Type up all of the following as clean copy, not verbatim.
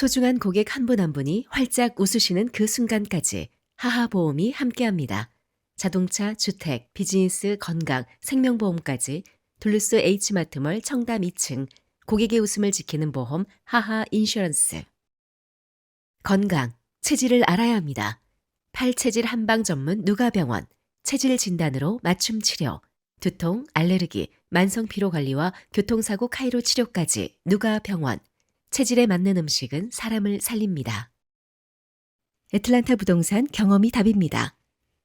소중한 고객 한 분 한 분이 활짝 웃으시는 그 순간까지 하하보험이 함께합니다. 자동차, 주택, 비즈니스, 건강, 생명보험까지 둘루스 H마트몰 청담 2층 고객의 웃음을 지키는 보험 하하 인슈런스. 건강, 체질을 알아야 합니다. 팔체질 한방 전문 누가병원, 체질 진단으로 맞춤 치료, 두통, 알레르기, 만성 피로 관리와 교통사고 카이로 치료까지 누가병원. 체질에 맞는 음식은 사람을 살립니다. 애틀란타 부동산 경험이 답입니다.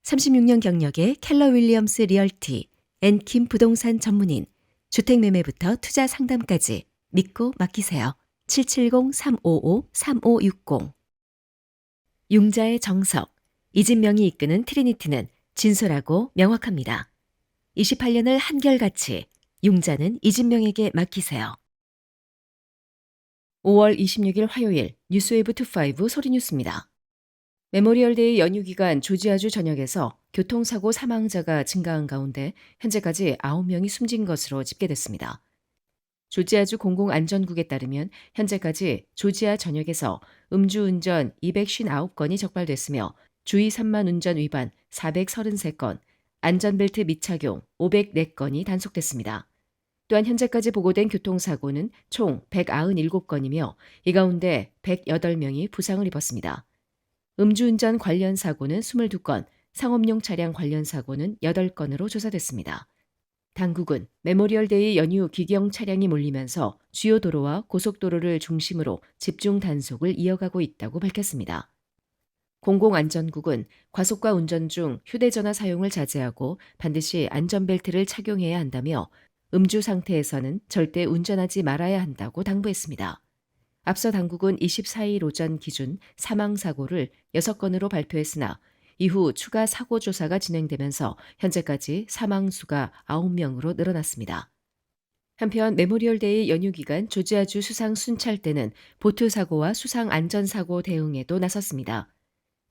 36년 경력의 켈러 윌리엄스 리얼티, 앤킴 부동산 전문인, 주택매매부터 투자 상담까지 믿고 맡기세요. 770-355-3560. 융자의 정석, 이진명이 이끄는 트리니티는 진솔하고 명확합니다. 28년을 한결같이 융자는 이진명에게 맡기세요. 5월 26일 화요일 뉴스웨이브 25 소리뉴스입니다. 메모리얼데이 연휴 기간 조지아주 전역에서 교통사고 사망자가 증가한 가운데 현재까지 9명이 숨진 것으로 집계됐습니다. 조지아주 공공안전국에 따르면 현재까지 조지아 전역에서 음주운전 259건이 적발됐으며 주의 산만 운전 위반 433건, 안전벨트 미착용 504건이 단속됐습니다. 또한 현재까지 보고된 교통사고는 총 197건이며 이 가운데 108명이 부상을 입었습니다. 음주운전 관련 사고는 22건, 상업용 차량 관련 사고는 8건으로 조사됐습니다. 당국은 메모리얼데이 연휴 기경 차량이 몰리면서 주요 도로와 고속도로를 중심으로 집중 단속을 이어가고 있다고 밝혔습니다. 공공안전국은 과속과 운전 중 휴대전화 사용을 자제하고 반드시 안전벨트를 착용해야 한다며 음주 상태에서는 절대 운전하지 말아야 한다고 당부했습니다. 앞서 당국은 24일 오전 기준 사망사고를 6건으로 발표했으나 이후 추가 사고 조사가 진행되면서 현재까지 사망수가 9명으로 늘어났습니다. 한편 메모리얼데이 연휴 기간 조지아주 수상 순찰대는 보트 사고와 수상 안전사고 대응에도 나섰습니다.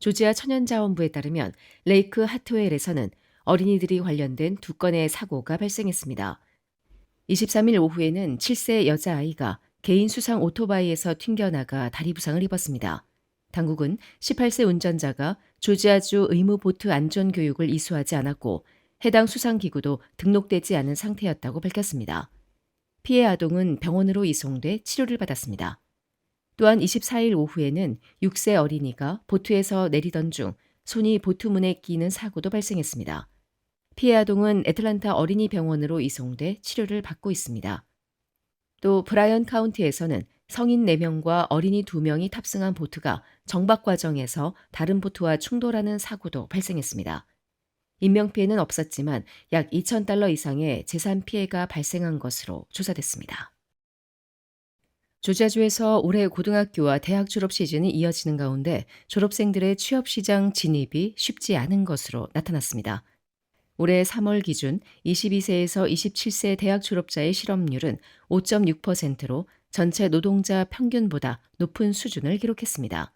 조지아 천연자원부에 따르면 레이크 하트웰에서는 어린이들이 관련된 2건의 사고가 발생했습니다. 23일 오후에는 7세 여자아이가 개인 수상 오토바이에서 튕겨나가 다리 부상을 입었습니다. 당국은 18세 운전자가 조지아주 의무 보트 안전 교육을 이수하지 않았고 해당 수상기구도 등록되지 않은 상태였다고 밝혔습니다. 피해 아동은 병원으로 이송돼 치료를 받았습니다. 또한 24일 오후에는 6세 어린이가 보트에서 내리던 중 손이 보트문에 끼는 사고도 발생했습니다. 피해 아동은 애틀란타 어린이병원으로 이송돼 치료를 받고 있습니다. 또 브라이언 카운티에서는 성인 4명과 어린이 2명이 탑승한 보트가 정박 과정에서 다른 보트와 충돌하는 사고도 발생했습니다. 인명피해는 없었지만 약 $2,000 이상의 재산 피해가 발생한 것으로 조사됐습니다. 조지아주에서 올해 고등학교와 대학 졸업 시즌이 이어지는 가운데 졸업생들의 취업시장 진입이 쉽지 않은 것으로 나타났습니다. 올해 3월 기준 22세에서 27세 대학 졸업자의 실업률은 5.6%로 전체 노동자 평균보다 높은 수준을 기록했습니다.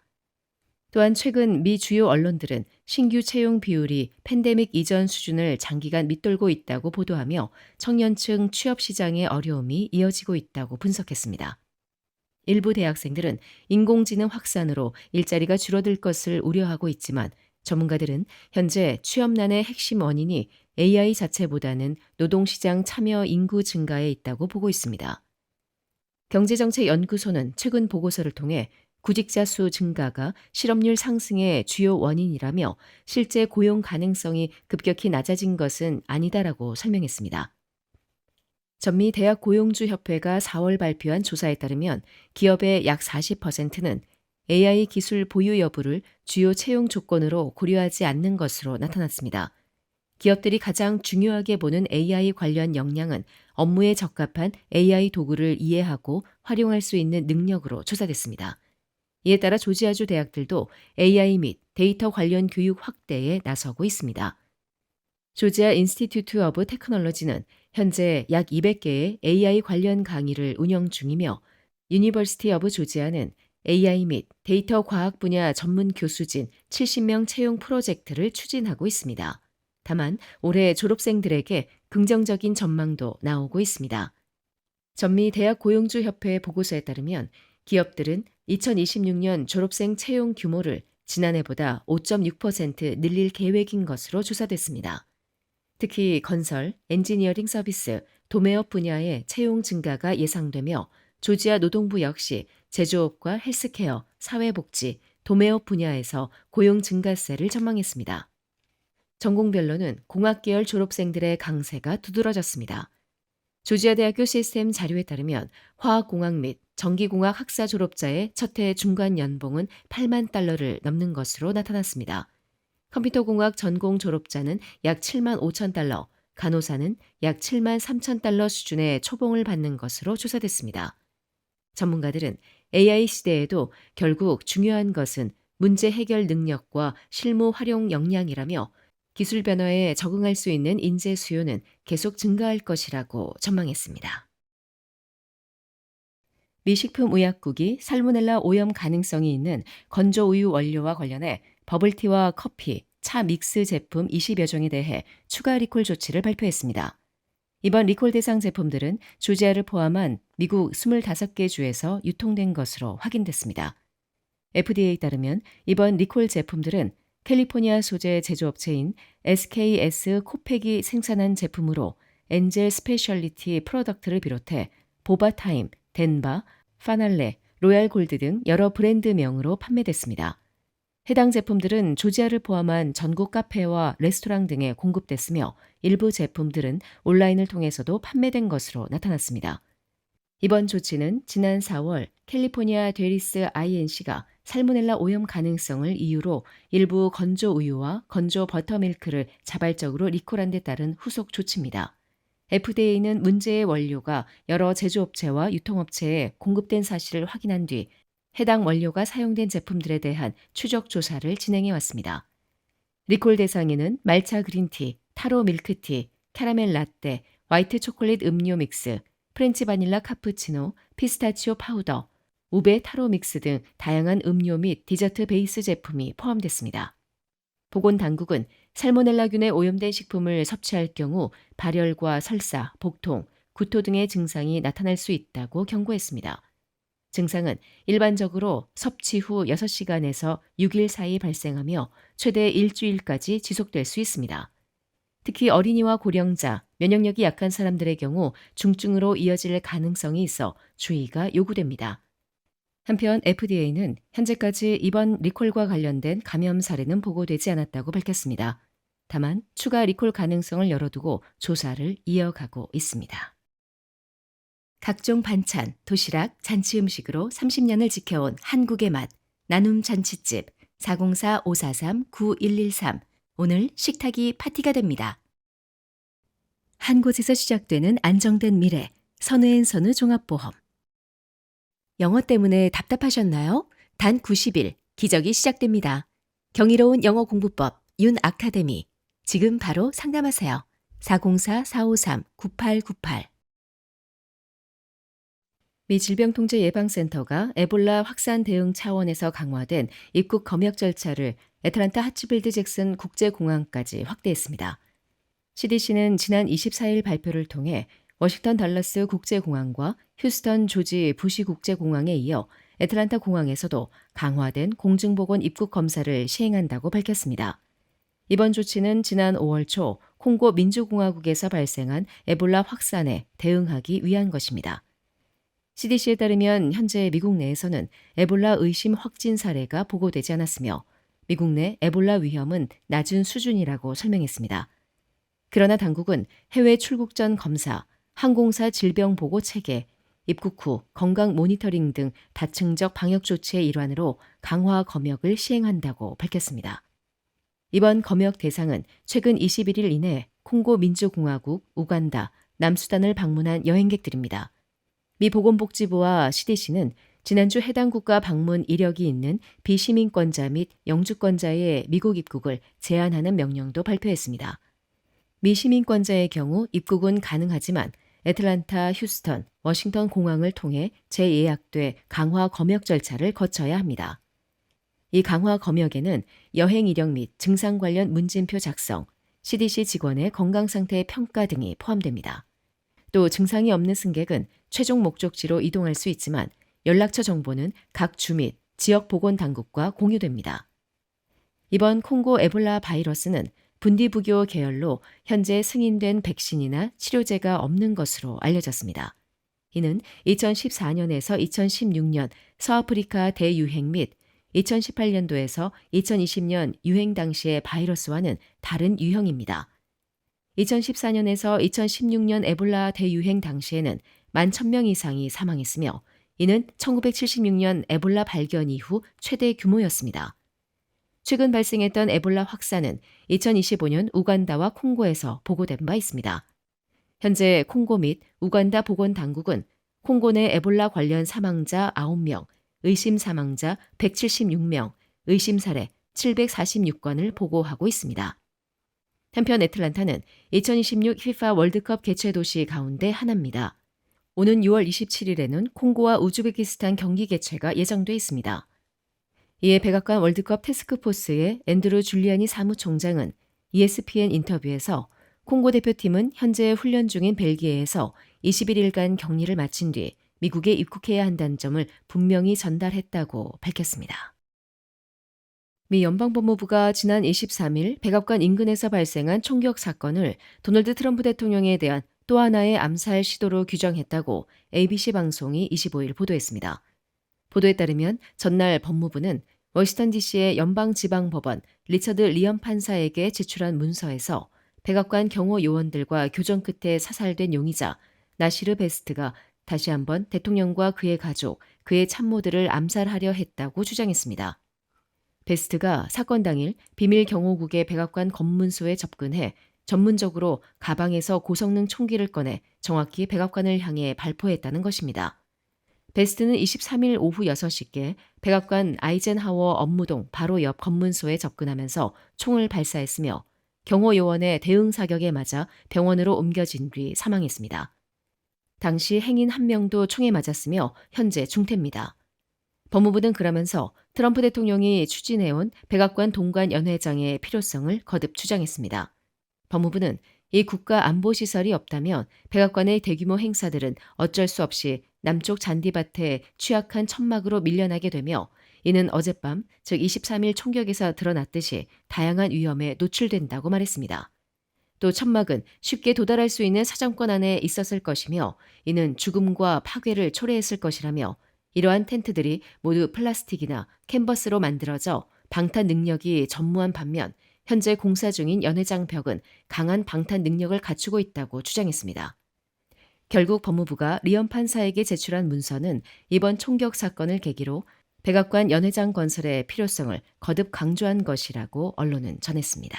또한 최근 미 주요 언론들은 신규 채용 비율이 팬데믹 이전 수준을 장기간 밑돌고 있다고 보도하며 청년층 취업 시장의 어려움이 이어지고 있다고 분석했습니다. 일부 대학생들은 인공지능 확산으로 일자리가 줄어들 것을 우려하고 있지만 전문가들은 현재 취업난의 핵심 원인이 AI 자체보다는 노동시장 참여 인구 증가에 있다고 보고 있습니다. 경제정책연구소는 최근 보고서를 통해 구직자 수 증가가 실업률 상승의 주요 원인이라며 실제 고용 가능성이 급격히 낮아진 것은 아니다라고 설명했습니다. 전미 대학 고용주 협회가 4월 발표한 조사에 따르면 기업의 약 40%는 AI 기술 보유 여부를 주요 채용 조건으로 고려하지 않는 것으로 나타났습니다. 기업들이 가장 중요하게 보는 AI 관련 역량은 업무에 적합한 AI 도구를 이해하고 활용할 수 있는 능력으로 조사됐습니다. 이에 따라 조지아주 대학들도 AI 및 데이터 관련 교육 확대에 나서고 있습니다. 조지아 인스티튜트 오브 테크놀로지는 현재 약 200개의 AI 관련 강의를 운영 중이며 유니버시티 오브 조지아는 AI 및 데이터 과학 분야 전문 교수진 70명 채용 프로젝트를 추진하고 있습니다. 다만 올해 졸업생들에게 긍정적인 전망도 나오고 있습니다. 전미 대학 고용주 협회 보고서에 따르면 기업들은 2026년 졸업생 채용 규모를 지난해보다 5.6% 늘릴 계획인 것으로 조사됐습니다. 특히 건설, 엔지니어링 서비스, 도매업 분야의 채용 증가가 예상되며 조지아 노동부 역시 제조업과 헬스케어, 사회복지, 도매업 분야에서 고용 증가세를 전망했습니다. 전공별로는 공학계열 졸업생들의 강세가 두드러졌습니다. 조지아 대학교 시스템 자료에 따르면 화학공학 및 전기공학 학사 졸업자의 첫해 중간 연봉은 8만 달러를 넘는 것으로 나타났습니다. 컴퓨터공학 전공 졸업자는 약 7만 5천 달러, 간호사는 약 7만 3천 달러 수준의 초봉을 받는 것으로 조사됐습니다. 전문가들은 AI 시대에도 결국 중요한 것은 문제 해결 능력과 실무 활용 역량이라며 기술 변화에 적응할 수 있는 인재 수요는 계속 증가할 것이라고 전망했습니다. 미 식품의약국이 살모넬라 오염 가능성이 있는 건조 우유 원료와 관련해 버블티와 커피, 차 믹스 제품 20여 종에 대해 추가 리콜 조치를 발표했습니다. 이번 리콜 대상 제품들은 조지아를 포함한 미국 25개 주에서 유통된 것으로 확인됐습니다. FDA에 따르면 이번 리콜 제품들은 캘리포니아 소재 제조업체인 SKS 코팩이 생산한 제품으로 엔젤 스페셜리티 프로덕트를 비롯해 보바타임, 덴바, 파날레, 로얄 골드 등 여러 브랜드명으로 판매됐습니다. 해당 제품들은 조지아를 포함한 전국 카페와 레스토랑 등에 공급됐으며 일부 제품들은 온라인을 통해서도 판매된 것으로 나타났습니다. 이번 조치는 지난 4월 캘리포니아 데리스 INC가 살모넬라 오염 가능성을 이유로 일부 건조 우유와 건조 버터밀크를 자발적으로 리콜한 데 따른 후속 조치입니다. FDA는 문제의 원료가 여러 제조업체와 유통업체에 공급된 사실을 확인한 뒤 해당 원료가 사용된 제품들에 대한 추적 조사를 진행해 왔습니다. 리콜 대상에는 말차 그린티, 타로 밀크티, 캐러멜 라떼, 화이트 초콜릿 음료 믹스, 프렌치 바닐라 카푸치노, 피스타치오 파우더, 우베 타로 믹스 등 다양한 음료 및 디저트 베이스 제품이 포함됐습니다. 보건당국은 살모넬라균에 오염된 식품을 섭취할 경우 발열과 설사, 복통, 구토 등의 증상이 나타날 수 있다고 경고했습니다. 증상은 일반적으로 섭취 후 6시간에서 6일 사이 발생하며 최대 일주일까지 지속될 수 있습니다. 특히 어린이와 고령자, 면역력이 약한 사람들의 경우 중증으로 이어질 가능성이 있어 주의가 요구됩니다. 한편 FDA는 현재까지 이번 리콜과 관련된 감염 사례는 보고되지 않았다고 밝혔습니다. 다만 추가 리콜 가능성을 열어두고 조사를 이어가고 있습니다. 각종 반찬, 도시락, 잔치 음식으로 30년을 지켜온 한국의 맛, 나눔 잔치집 404-543-9113 오늘 식탁이 파티가 됩니다. 한 곳에서 시작되는 안정된 미래, 선우앤선우 종합보험. 영어 때문에 답답하셨나요? 단 90일, 기적이 시작됩니다. 경이로운 영어 공부법, 윤 아카데미. 지금 바로 상담하세요. 404-453-9898. 미 질병통제예방센터가 에볼라 확산 대응 차원에서 강화된 입국 검역 절차를 애틀란타 하츠필드 잭슨 국제공항까지 확대했습니다. CDC는 지난 24일 발표를 통해 워싱턴 달러스 국제공항과 휴스턴 조지 부시 국제공항에 이어 애틀란타 공항에서도 강화된 공중보건 입국 검사를 시행한다고 밝혔습니다. 이번 조치는 지난 5월 초 콩고 민주공화국에서 발생한 에볼라 확산에 대응하기 위한 것입니다. CDC에 따르면 현재 미국 내에서는 에볼라 의심 확진 사례가 보고되지 않았으며 미국 내 에볼라 위험은 낮은 수준이라고 설명했습니다. 그러나 당국은 해외 출국 전 검사, 항공사 질병 보고 체계, 입국 후 건강 모니터링 등 다층적 방역 조치의 일환으로 강화 검역을 시행한다고 밝혔습니다. 이번 검역 대상은 최근 21일 이내 콩고 민주공화국, 우간다, 남수단을 방문한 여행객들입니다. 미 보건복지부와 CDC는 지난주 해당 국가 방문 이력이 있는 비시민권자 및 영주권자의 미국 입국을 제한하는 명령도 발표했습니다. 미시민권자의 경우 입국은 가능하지만 애틀란타, 휴스턴, 워싱턴 공항을 통해 재예약돼 강화 검역 절차를 거쳐야 합니다. 이 강화 검역에는 여행 이력 및 증상 관련 문진표 작성, CDC 직원의 건강상태 평가 등이 포함됩니다. 또 증상이 없는 승객은 최종 목적지로 이동할 수 있지만 연락처 정보는 각 주 및 지역 보건당국과 공유됩니다. 이번 콩고 에볼라 바이러스는 분디부교 계열로 현재 승인된 백신이나 치료제가 없는 것으로 알려졌습니다. 이는 2014년에서 2016년 서아프리카 대유행 및 2018년도에서 2020년 유행 당시의 바이러스와는 다른 유형입니다. 2014년에서 2016년 에볼라 대유행 당시에는 11,000명 이상이 사망했으며 이는 1976년 에볼라 발견 이후 최대 규모였습니다. 최근 발생했던 에볼라 확산은 2025년 우간다와 콩고에서 보고된 바 있습니다. 현재 콩고 및 우간다 보건당국은 콩고 내 에볼라 관련 사망자 9명, 의심 사망자 176명, 의심 사례 746건을 보고하고 있습니다. 한편 애틀란타는 2026 FIFA 월드컵 개최 도시 가운데 하나입니다. 오는 6월 27일에는 콩고와 우즈베키스탄 경기 개최가 예정돼 있습니다. 이에 백악관 월드컵 태스크포스의 앤드루 줄리아니 사무총장은 ESPN 인터뷰에서 콩고 대표팀은 현재 훈련 중인 벨기에에서 21일간 격리를 마친 뒤 미국에 입국해야 한다는 점을 분명히 전달했다고 밝혔습니다. 미 연방법무부가 지난 23일 백악관 인근에서 발생한 총격 사건을 도널드 트럼프 대통령에 대한 또 하나의 암살 시도로 규정했다고 ABC 방송이 25일 보도했습니다. 보도에 따르면 전날 법무부는 워싱턴 DC의 연방지방법원 리처드 리엄 판사에게 제출한 문서에서 백악관 경호 요원들과 교정 끝에 사살된 용의자 나시르 베스트가 다시 한번 대통령과 그의 가족, 그의 참모들을 암살하려 했다고 주장했습니다. 베스트가 사건 당일 비밀 경호국의 백악관 검문소에 접근해 전문적으로 가방에서 고성능 총기를 꺼내 정확히 백악관을 향해 발포했다는 것입니다. 베스트는 23일 오후 6시께 백악관 아이젠하워 업무동 바로 옆 검문소에 접근하면서 총을 발사했으며 경호 요원의 대응 사격에 맞아 병원으로 옮겨진 뒤 사망했습니다. 당시 행인 1명도 총에 맞았으며 현재 중태입니다. 법무부는 그러면서 트럼프 대통령이 추진해온 백악관 동관 연회장의 필요성을 거듭 주장했습니다. 법무부는 이 국가안보시설이 없다면 백악관의 대규모 행사들은 어쩔 수 없이 남쪽 잔디밭에 취약한 천막으로 밀려나게 되며 이는 어젯밤 즉 23일 총격에서 드러났듯이 다양한 위험에 노출된다고 말했습니다. 또 천막은 쉽게 도달할 수 있는 사정권 안에 있었을 것이며 이는 죽음과 파괴를 초래했을 것이라며 이러한 텐트들이 모두 플라스틱이나 캔버스로 만들어져 방탄 능력이 전무한 반면 현재 공사 중인 연회장 벽은 강한 방탄 능력을 갖추고 있다고 주장했습니다. 결국 법무부가 리엄 판사에게 제출한 문서는 이번 총격 사건을 계기로 백악관 연회장 건설의 필요성을 거듭 강조한 것이라고 언론은 전했습니다.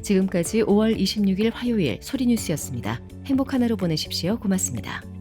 지금까지 5월 26일 화요일 소리뉴스였습니다. 행복한 하루 보내십시오. 고맙습니다.